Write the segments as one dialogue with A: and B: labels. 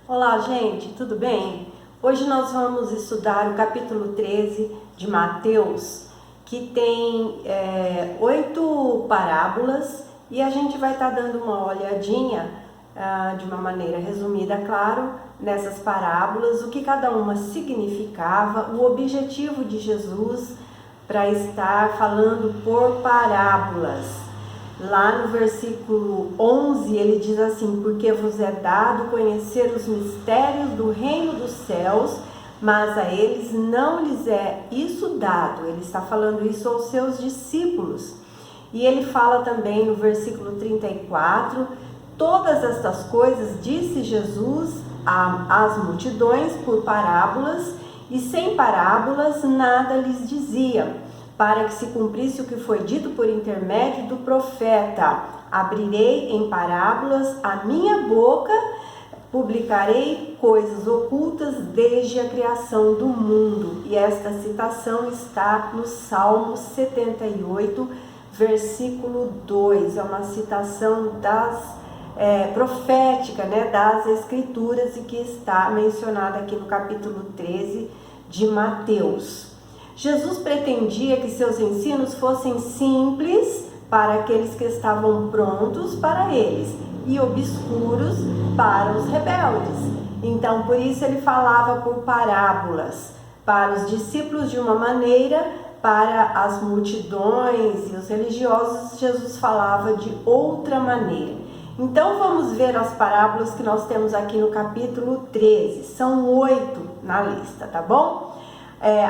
A: Olá, gente, tudo bem? Hoje nós vamos estudar o capítulo 13 de Mateus, que tem 8 parábolas e a gente vai estar dando uma olhadinha de uma maneira resumida, claro, nessas parábolas, o que cada uma significava, o objetivo de Jesus para estar falando por parábolas. Lá no versículo 11 ele diz assim: porque vos é dado conhecer os mistérios do reino dos céus, mas a eles não lhes é isso dado. Ele está falando isso aos seus discípulos. E ele fala também no versículo 34: todas estas coisas disse Jesus às multidões por parábolas, e sem parábolas nada lhes dizia, para que se cumprisse o que foi dito por intermédio do profeta: abrirei em parábolas a minha boca, publicarei coisas ocultas desde a criação do mundo. E esta citação está no Salmo 78, versículo 2. É uma citação profética, das Escrituras, e que está mencionada aqui no capítulo 13 de Mateus. Jesus pretendia que seus ensinos fossem simples para aqueles que estavam prontos para eles e obscuros para os rebeldes. Então, por isso ele falava por parábolas para os discípulos de uma maneira, para as multidões e os religiosos Jesus falava de outra maneira. Então vamos ver as parábolas que nós temos aqui no capítulo 13. São 8 na lista, tá bom?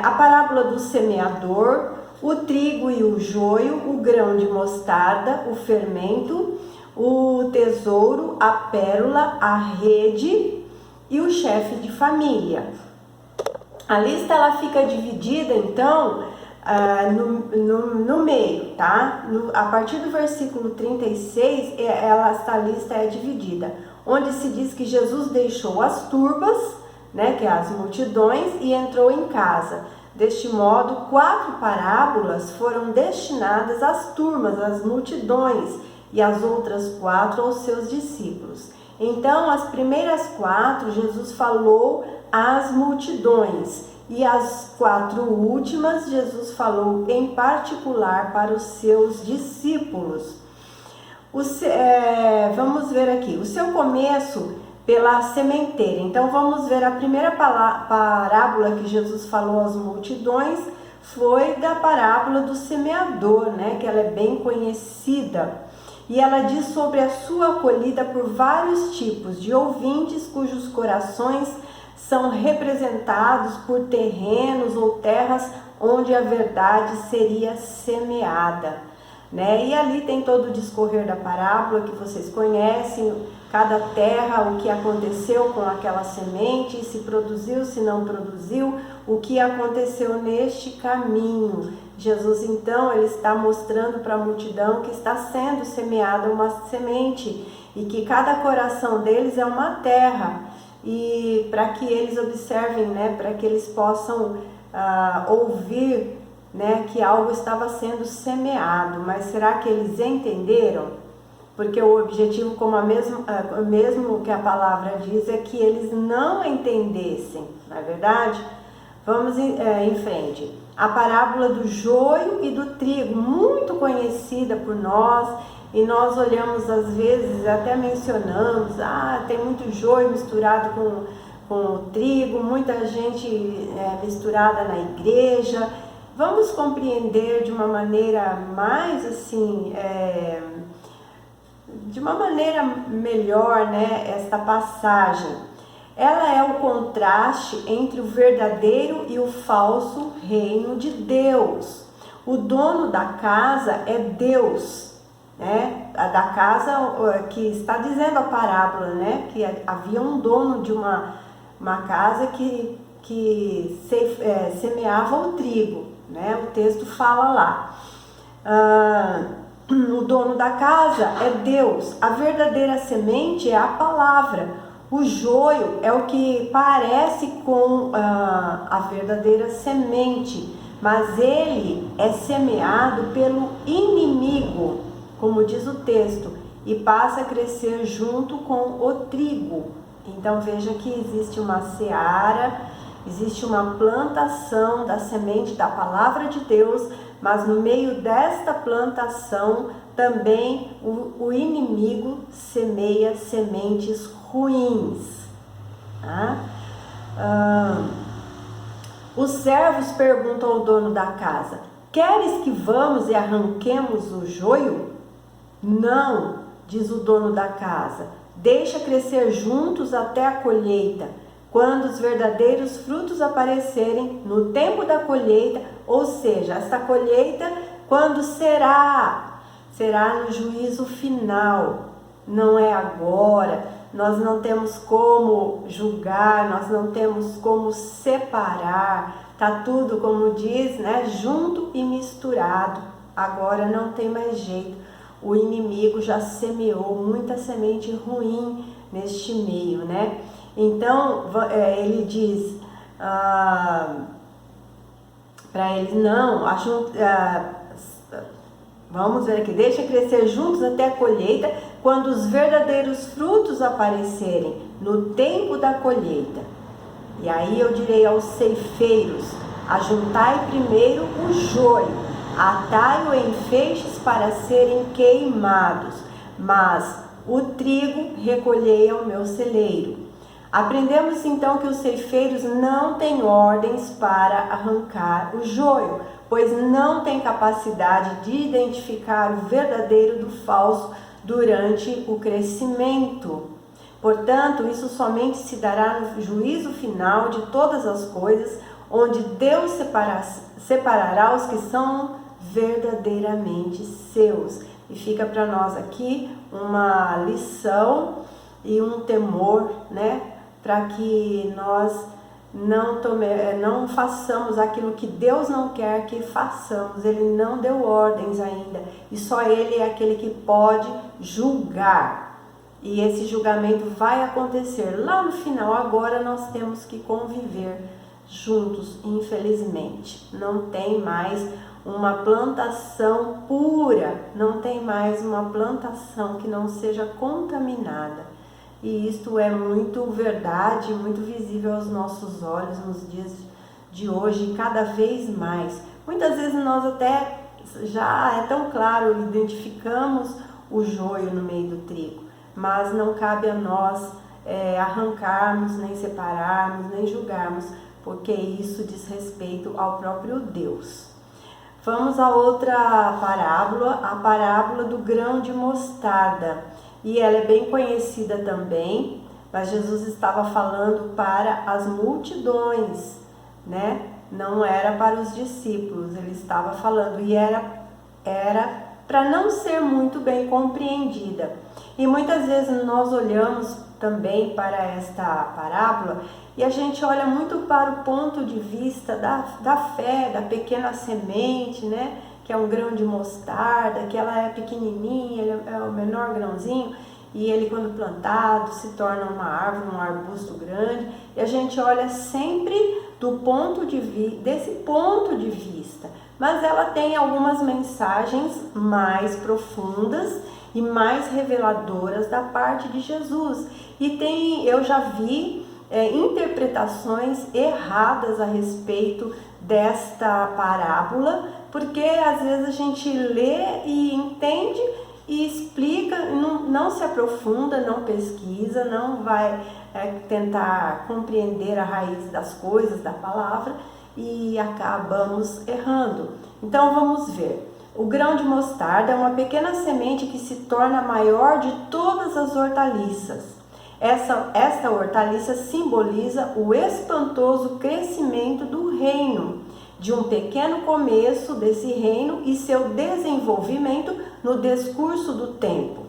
A: A parábola do semeador, o trigo e o joio, o grão de mostarda, o fermento, o tesouro, a pérola, a rede e o chefe de família. A lista ela fica dividida então no meio, tá? A partir do versículo 36, essa lista é dividida, onde se diz que Jesus deixou as turbas, que é as multidões, e entrou em casa. Deste modo, 4 parábolas foram destinadas às turmas, às multidões, e as outras 4 aos seus discípulos. Então, as primeiras 4, Jesus falou às multidões, e as 4 últimas, Jesus falou em particular para os seus discípulos. Vamos ver aqui, o seu começo pela sementeira. Então vamos ver a primeira parábola que Jesus falou às multidões, foi da parábola do semeador, que ela é bem conhecida. E ela diz sobre a sua acolhida por vários tipos de ouvintes cujos corações são representados por terrenos ou terras onde a verdade seria semeada. E ali tem todo o discorrer da parábola que vocês conhecem, cada terra, o que aconteceu com aquela semente, se produziu, se não produziu, o que aconteceu neste caminho. Jesus então ele está mostrando para a multidão que está sendo semeada uma semente e que cada coração deles é uma terra, e para que eles observem, para que eles possam ouvir que algo estava sendo semeado. Mas será que eles entenderam? Porque o objetivo, como mesmo que a palavra diz, é que eles não entendessem, não é verdade? Vamos em frente. A parábola do joio e do trigo, muito conhecida por nós, e nós olhamos às vezes, até mencionamos, tem muito joio misturado com o trigo, muita gente misturada na igreja. Vamos compreender de uma maneira mais assim, de uma maneira melhor, esta passagem. Ela é o contraste entre o verdadeiro e o falso reino de Deus. O dono da casa é Deus, da casa que está dizendo a parábola, que havia um dono de uma casa que semeava o trigo, o texto fala lá. O dono da casa é Deus. A verdadeira semente é a palavra. O joio é o que parece com a verdadeira semente, mas ele é semeado pelo inimigo, como diz o texto, e passa a crescer junto com o trigo. Então veja que existe uma seara, existe uma plantação da semente da palavra de Deus, mas no meio desta plantação também o inimigo semeia sementes ruins. Tá? Os servos perguntam ao dono da casa: queres que vamos e arranquemos o joio? Não, diz o dono da casa, deixa crescer juntos até a colheita. Quando os verdadeiros frutos aparecerem no tempo da colheita, ou seja, esta colheita, quando será? Será no juízo final, não é agora. Nós não temos como julgar, nós não temos como separar, tá tudo, como diz, né, junto e misturado. Agora não tem mais jeito. O inimigo já semeou muita semente ruim neste meio, né? Então ele diz para eles: não, vamos ver aqui, deixa crescer juntos até a colheita, quando os verdadeiros frutos aparecerem no tempo da colheita. E aí eu direi aos ceifeiros: ajuntai primeiro o joio, atai-o em feixes para serem queimados, mas o trigo recolhei ao meu celeiro. Aprendemos então que os ceifeiros não têm ordens para arrancar o joio, pois não têm capacidade de identificar o verdadeiro do falso durante o crescimento. Portanto, isso somente se dará no juízo final de todas as coisas, onde Deus separará os que são verdadeiramente seus. E fica para nós aqui uma lição e um temor, né? Para que nós não façamos aquilo que Deus não quer que façamos. Ele não deu ordens ainda, e só Ele é aquele que pode julgar, e esse julgamento vai acontecer lá no final. Agora nós temos que conviver juntos. Infelizmente não tem mais uma plantação pura, não tem mais uma plantação que não seja contaminada. E isto é muito verdade, muito visível aos nossos olhos nos dias de hoje, cada vez mais. Muitas vezes nós até já é tão claro, identificamos o joio no meio do trigo, mas não cabe a nós arrancarmos, nem separarmos, nem julgarmos, porque isso diz respeito ao próprio Deus. Vamos a outra parábola, a parábola do grão de mostarda. E ela é bem conhecida também, mas Jesus estava falando para as multidões, né? Não era para os discípulos, ele estava falando, e era para não ser muito bem compreendida. E muitas vezes nós olhamos também para esta parábola e a gente olha muito para o ponto de vista da fé, da pequena semente, né? Que é um grão de mostarda, que ela é pequenininha, ele é o menor grãozinho, e ele, quando plantado, se torna uma árvore, um arbusto grande. E a gente olha sempre desse ponto de vista, mas ela tem algumas mensagens mais profundas e mais reveladoras da parte de Jesus. E eu já vi interpretações erradas a respeito desta parábola, porque às vezes a gente lê e entende e explica, não se aprofunda, não pesquisa, não vai tentar compreender a raiz das coisas, da palavra, e acabamos errando. Então vamos ver. O grão de mostarda é uma pequena semente que se torna a maior de todas as hortaliças. Esta hortaliça simboliza o espantoso crescimento do reino, de um pequeno começo desse reino e seu desenvolvimento no decurso do tempo.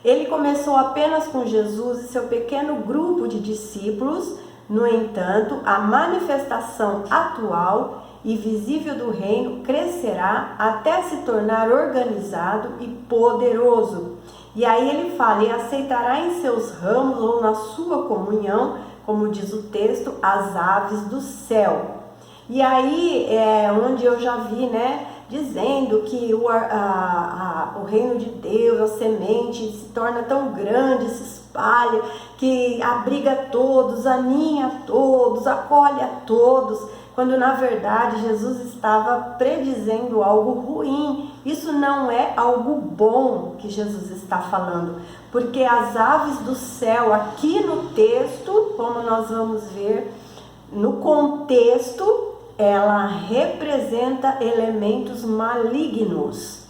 A: Ele começou apenas com Jesus e seu pequeno grupo de discípulos. No entanto, a manifestação atual e visível do reino crescerá até se tornar organizado e poderoso. E aí ele fala: e aceitará em seus ramos ou na sua comunhão, como diz o texto, as aves do céu. E aí é onde eu já vi, né, dizendo que o reino de Deus, a semente, se torna tão grande, se espalha, que abriga todos, aninha todos, acolhe a todos, quando na verdade Jesus estava predizendo algo ruim. Isso não é algo bom que Jesus está falando, porque as aves do céu, aqui no texto, como nós vamos ver, no contexto, ela representa elementos malignos.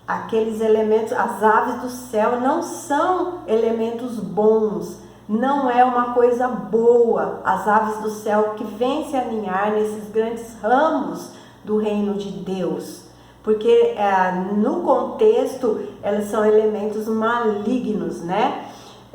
A: Aqueles elementos, as aves do céu não são elementos bons, não é uma coisa boa. As aves do céu que vêm se aninhar nesses grandes ramos do reino de Deus, porque no contexto elas são elementos malignos, né?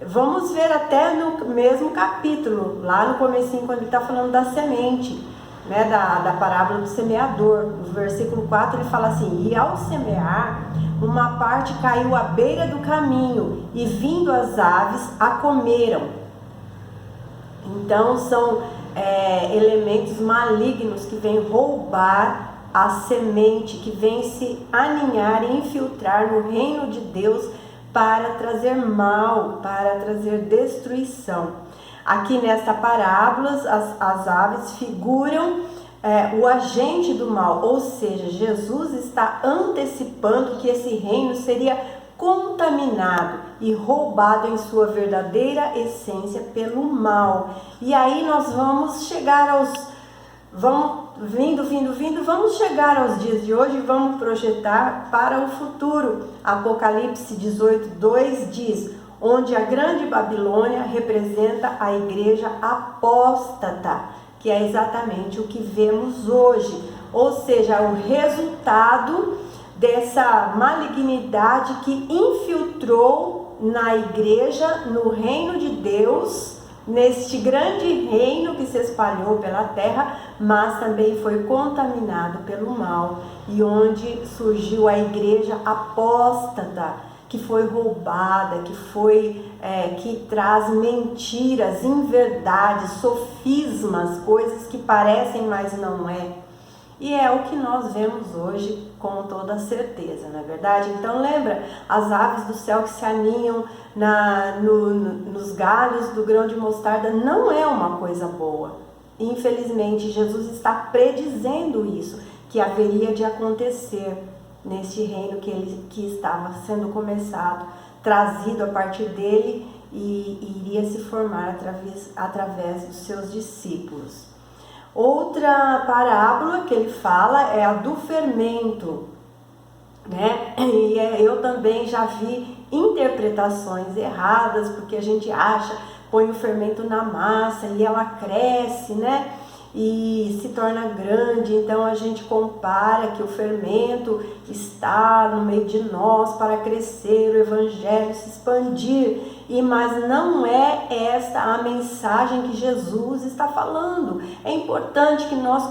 A: Vamos ver até no mesmo capítulo, lá no comecinho, quando ele está falando da semente, né, da parábola do semeador. No versículo 4 ele fala assim: e ao semear, uma parte caiu à beira do caminho, e vindo as aves a comeram. Então são elementos malignos que vêm roubar a semente, que vêm se aninhar e infiltrar no reino de Deus para trazer mal, para trazer destruição. Aqui nesta parábola, as aves figuram o agente do mal, ou seja, Jesus está antecipando que esse reino seria contaminado e roubado em sua verdadeira essência pelo mal. E aí nós vamos chegar vamos chegar aos dias de hoje e vamos projetar para o futuro. Apocalipse 18:2 diz: onde a grande Babilônia representa a igreja apóstata, que é exatamente o que vemos hoje, ou seja, o resultado dessa malignidade que infiltrou na igreja, no reino de Deus, neste grande reino que se espalhou pela terra, mas também foi contaminado pelo mal, e onde surgiu a igreja apóstata, que foi roubada, que traz mentiras, inverdades, sofismas, coisas que parecem, mas não é. E é o que nós vemos hoje com toda certeza, não é verdade? Então lembra, as aves do céu que se aninham nos galhos do grão de mostarda não é uma coisa boa. Infelizmente, Jesus está predizendo isso, que haveria de acontecer neste reino que estava sendo começado, trazido a partir dele e iria se formar através dos seus discípulos. Outra parábola que ele fala é a do fermento, né? E eu também já vi interpretações erradas, porque a gente põe o fermento na massa e ela cresce, né? E se torna grande, então a gente compara que o fermento está no meio de nós para crescer, o evangelho se expandir, mas não é esta a mensagem que Jesus está falando. É importante que nós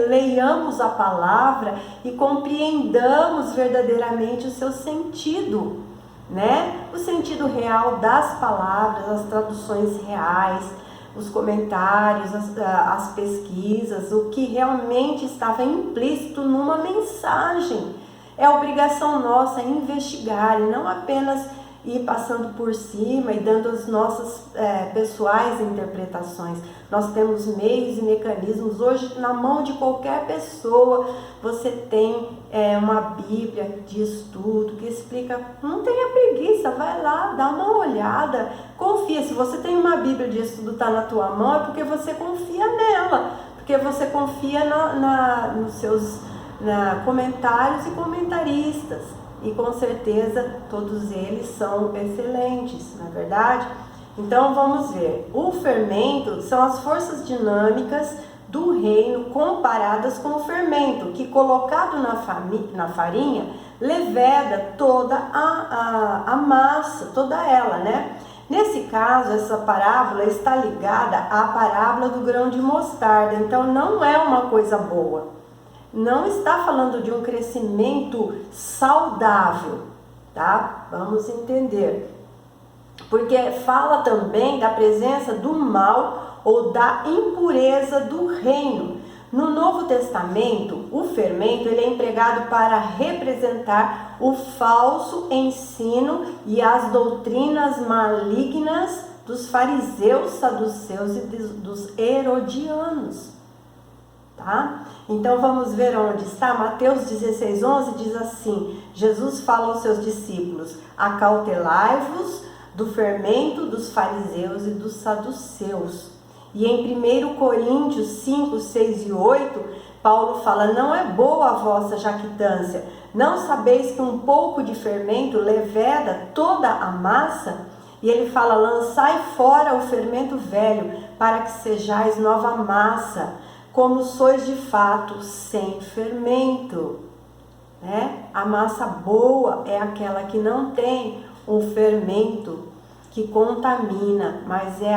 A: leiamos a palavra e compreendamos verdadeiramente o seu sentido, né? O sentido real das palavras, as traduções reais, os comentários, as pesquisas, o que realmente estava implícito numa mensagem. É obrigação nossa investigar e não apenas ir passando por cima e dando as nossas pessoais interpretações. Nós temos meios e mecanismos. Hoje, na mão de qualquer pessoa, você tem uma Bíblia de estudo que explica. Não tenha preguiça, vai lá, dá uma olhada, confia. Se você tem uma Bíblia de estudo, está na tua mão, é porque você confia nela, porque você confia nos seus comentários e comentaristas. E com certeza todos eles são excelentes, não é verdade? Então vamos ver. O fermento são as forças dinâmicas do reino comparadas com o fermento, que colocado na farinha, leveda toda a massa, toda ela, né? Nesse caso, essa parábola está ligada à parábola do grão de mostarda, então não é uma coisa boa. Não está falando de um crescimento saudável, tá? Vamos entender. Porque fala também da presença do mal ou da impureza do reino. No Novo Testamento, o fermento ele é empregado para representar o falso ensino e as doutrinas malignas dos fariseus, saduceus e dos herodianos. Tá? Então vamos ver onde está. Mateus 16:11 diz assim: Jesus fala aos seus discípulos: acautelai-vos do fermento dos fariseus e dos saduceus. E em 1 Coríntios 5, 6 e 8, Paulo fala: não é boa a vossa jactância, não sabeis que um pouco de fermento leveda toda a massa? E ele fala: lançai fora o fermento velho, para que sejais nova massa, como sois de fato sem fermento. Né? A massa boa é aquela que não tem um fermento que contamina, mas é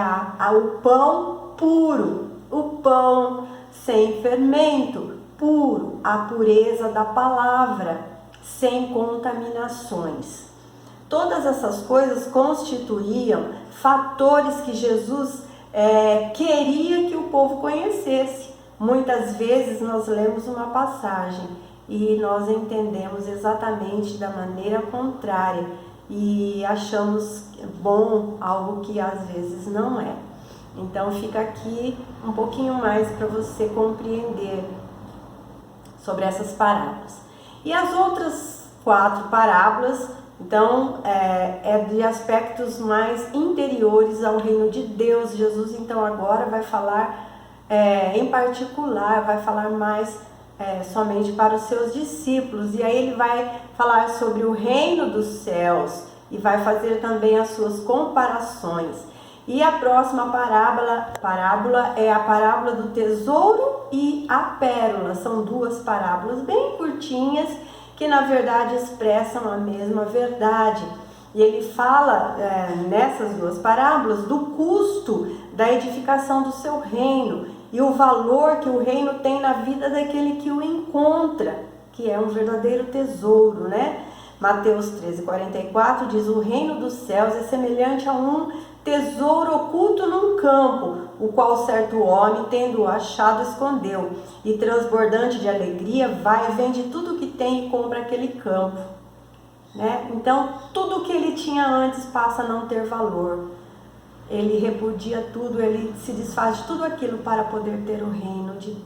A: o pão puro, o pão sem fermento, puro, a pureza da palavra, sem contaminações. Todas essas coisas constituíam fatores que Jesus queria que o povo conhecesse. Muitas vezes nós lemos uma passagem e nós entendemos exatamente da maneira contrária e achamos bom algo que às vezes não é. Então fica aqui um pouquinho mais para você compreender sobre essas parábolas. E as outras 4 parábolas, então, é de aspectos mais interiores ao reino de Deus. Jesus então agora vai falar em particular, vai falar mais somente para os seus discípulos. E aí ele vai falar sobre o reino dos céus e vai fazer também as suas comparações. E a próxima parábola é a parábola do tesouro e a pérola. São 2 parábolas bem curtinhas que na verdade expressam a mesma verdade. E ele fala nessas 2 parábolas do custo da edificação do seu reino e o valor que o reino tem na vida daquele que o encontra, que é um verdadeiro tesouro, né? Mateus 13:44 diz: o reino dos céus é semelhante a um tesouro oculto num campo, o qual certo homem, tendo-o achado, escondeu, e transbordante de alegria, vai e vende tudo que tem e compra aquele campo. Né? Então, tudo que ele tinha antes passa a não ter valor. Ele repudia tudo, ele se desfaz de tudo aquilo para poder ter o reino de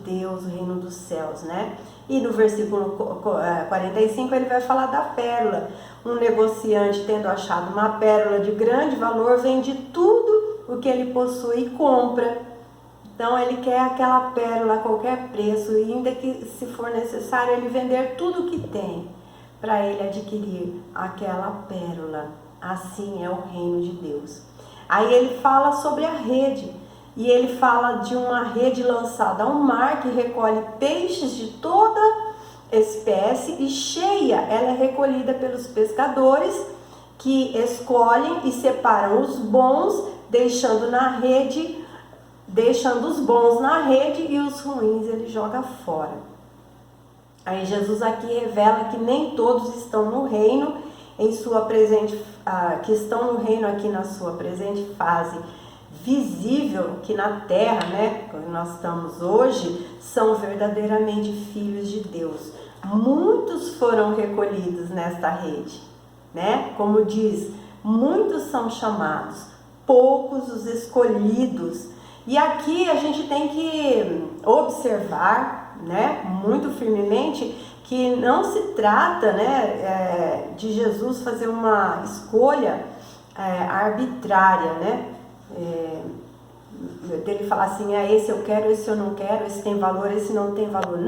A: Deus, o reino dos céus, né? E no versículo 45 ele vai falar da pérola. Um negociante, tendo achado uma pérola de grande valor, vende tudo o que ele possui e compra. Então ele quer aquela pérola a qualquer preço, e ainda que se for necessário ele vender tudo o que tem para ele adquirir aquela pérola. Assim é o reino de Deus. Aí ele fala sobre a rede. E ele fala de uma rede lançada ao mar que recolhe peixes de toda espécie e cheia. Ela é recolhida pelos pescadores que escolhem e separam os bons, deixando os bons na rede e os ruins ele joga fora. Aí Jesus aqui revela que nem todos estão no reino que estão no reino aqui na sua presente fase visível, que na terra, né, como nós estamos hoje, são verdadeiramente filhos de Deus. Muitos foram recolhidos nesta rede, né? Como diz, muitos são chamados, poucos os escolhidos. E aqui a gente tem que observar, né, muito firmemente, que não se trata, né, de Jesus fazer uma escolha arbitrária, né? Dele falar assim: esse eu quero, esse eu não quero, esse tem valor, esse não tem valor.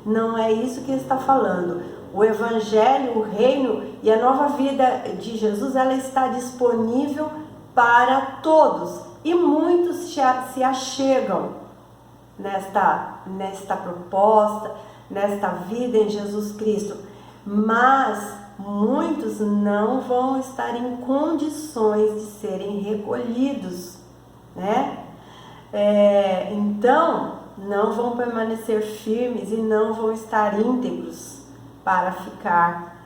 A: Não é isso que ele está falando. O evangelho, o reino e a nova vida de Jesus, ela está disponível para todos, e muitos se achegam nesta proposta, nesta vida em Jesus Cristo, mas muitos não vão estar em condições de serem recolhidos, né? Então, não vão permanecer firmes e não vão estar íntegros para ficar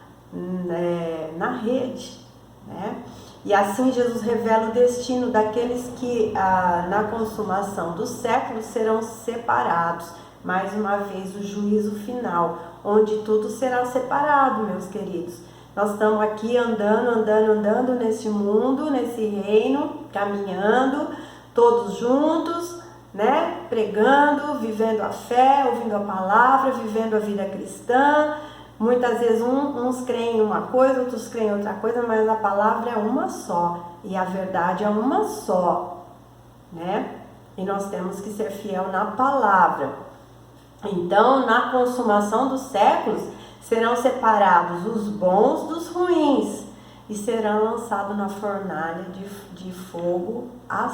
A: na rede, né? E assim Jesus revela o destino daqueles que na consumação dos séculos serão separados. Mais uma vez o juízo final, onde tudo será separado, meus queridos. Nós estamos aqui andando nesse mundo, nesse reino, caminhando, todos juntos, né? Pregando, vivendo a fé, ouvindo a palavra, vivendo a vida cristã. Muitas vezes uns creem em uma coisa, outros creem em outra coisa, mas a palavra é uma só e a verdade é uma só, né? E nós temos que ser fiel na palavra. Então, na consumação dos séculos, serão separados os bons dos ruins e serão lançados na fornalha de fogo, a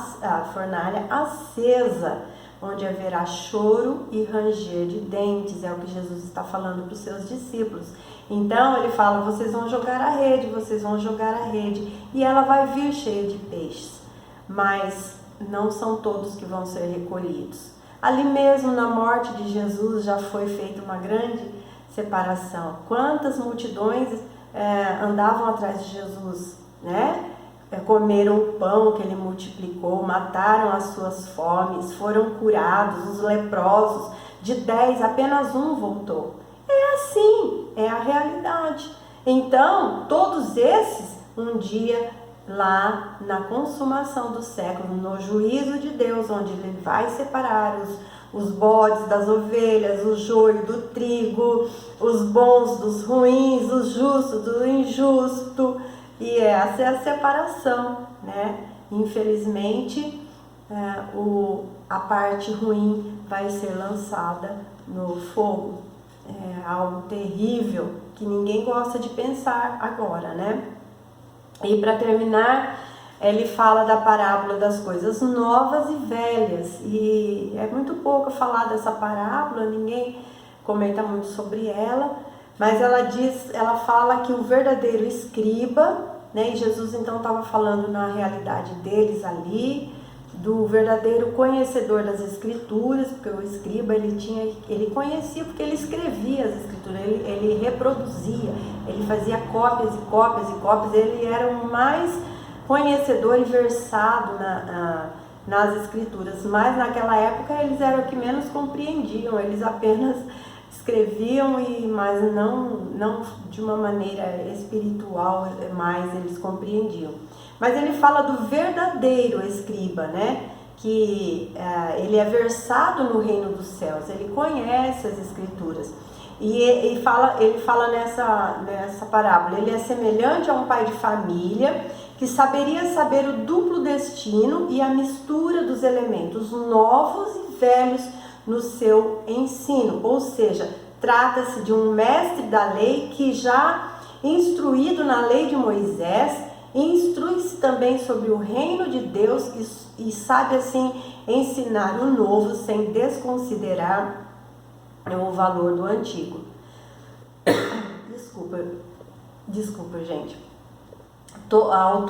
A: fornalha acesa, onde haverá choro e ranger de dentes. É o que Jesus está falando para os seus discípulos. Então ele fala, vocês vão jogar a rede, e ela vai vir cheia de peixes, mas não são todos que vão ser recolhidos. Ali mesmo na morte de Jesus já foi feita uma grande separação. Quantas multidões andavam atrás de Jesus, né? Comeram o pão que ele multiplicou, mataram as suas fomes, foram curados, os leprosos, de 10 apenas um voltou. É assim, é a realidade. Então, todos esses, um dia, lá na consumação do século, no juízo de Deus, onde ele vai separar os bodes das ovelhas, o joio do trigo, os bons dos ruins, os justos do injusto. E essa é a separação, né? Infelizmente, a parte ruim vai ser lançada no fogo. É algo terrível que ninguém gosta de pensar agora, né? E para terminar, ele fala da parábola das coisas novas e velhas. E é muito pouco falar dessa parábola, ninguém comenta muito sobre ela. Mas ela fala que o verdadeiro escriba, né? E Jesus então estava falando na realidade deles ali, do verdadeiro conhecedor das escrituras, porque o escriba ele conhecia porque ele escrevia as escrituras, ele reproduzia, ele fazia cópias e cópias e cópias, ele era o mais conhecedor e versado nas escrituras, mas naquela época eles eram os que menos compreendiam, eles apenas escreviam, mas não de uma maneira espiritual, mais eles compreendiam. Mas ele fala do verdadeiro escriba, né? Que ele é versado no reino dos céus, ele conhece as escrituras. E ele fala nessa parábola, ele é semelhante a um pai de família que saberia saber o duplo destino e a mistura dos elementos novos e velhos no seu ensino. Ou seja, trata-se de um mestre da lei que já instruído na lei de Moisés, instrui-se também sobre o reino de Deus e sabe assim ensinar o novo sem desconsiderar o valor do antigo. Desculpa, gente. Ao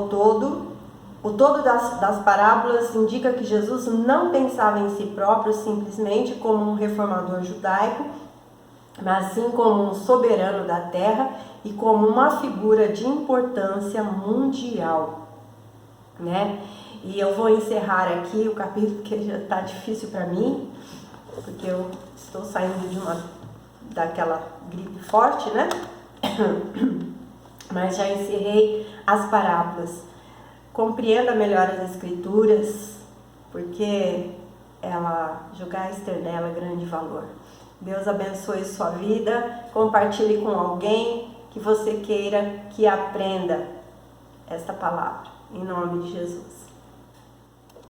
A: todo, o todo das parábolas indica que Jesus não pensava em si próprio simplesmente como um reformador judaico, mas sim como um soberano da terra e como uma figura de importância mundial, né? E eu vou encerrar aqui o capítulo, porque já está difícil para mim, porque eu estou saindo daquela gripe forte, né? Mas já encerrei as parábolas. Compreenda melhor as escrituras, porque julgais ter nela grande valor. Deus abençoe sua vida, compartilhe com alguém que você queira que aprenda esta palavra, em nome de Jesus.